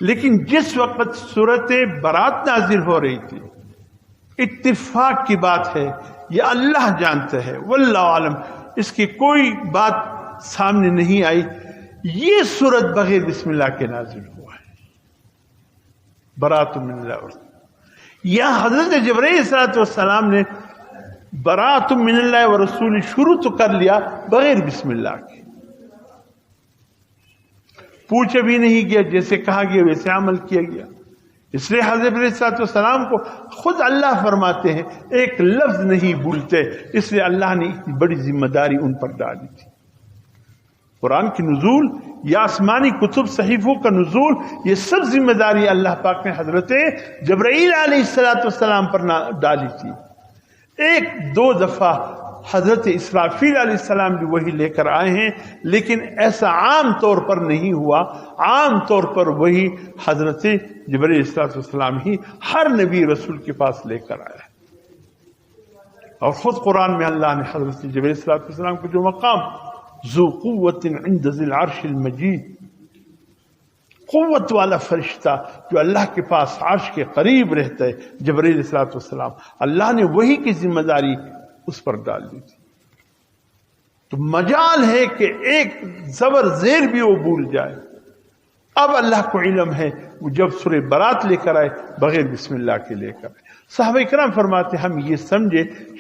لیکن جس وقت صورت برات نازل ہو رہی تھی، اتفاق کی بات ہے، یہ اللہ جانتا ہے، واللہ عالم، اس کی کوئی بات سامنے نہیں آئی، یہ صورت بغیر بسم اللہ کے نازل ہوا ہے، برات من اللہ۔ یا حضرت جبرائیل الصلوۃ والسلام نے برات من اللہ ورسول شروع تو کر لیا بغیر بسم اللہ کے، پوچھا بھی نہیں گیا، جیسے کہا گیا ویسے عمل کیا گیا۔ اس لیے حضرت علیہ الصلوۃ والسلام کو خود اللہ فرماتے ہیں ایک لفظ نہیں بھولتے، اس لیے اللہ نے اتنی بڑی ذمہ داری ان پر ڈالی تھی۔ قرآن کی نزول یا آسمانی کتب صحیفوں کا نزول، یہ سب ذمہ داری اللہ پاک نے حضرت جبرائیل علیہ الصلوۃ والسلام پر ڈالی تھی۔ ایک دو دفعہ حضرت اسرافیل علیہ السلام بھی وہی لے کر آئے ہیں، لیکن ایسا عام طور پر نہیں ہوا، عام طور پر وہی حضرت جبرائیل علیہ السلام ہی ہر نبی رسول کے پاس لے کر آیا۔ اور خود قرآن میں اللہ نے حضرت جبرائیل علیہ السلام کو جو مقام ذو قوت عند ذی العرش المجید، قوت والا فرشتہ جو اللہ کے پاس عرش کے قریب رہتا ہے، جبرائیل علیہ السلام، اللہ نے وہی کی ذمہ داری اس پر ڈال دی تھی۔ تو مجال ہے کہ ایک زبر زیر بھی وہ بھول جائے۔ اب اللہ کو علم ہے، وہ جب سورہ برات لے کر آئے بغیر بسم اللہ کے لے کر آئے۔ صحابہ کرام فرماتے ہم یہ سمجھے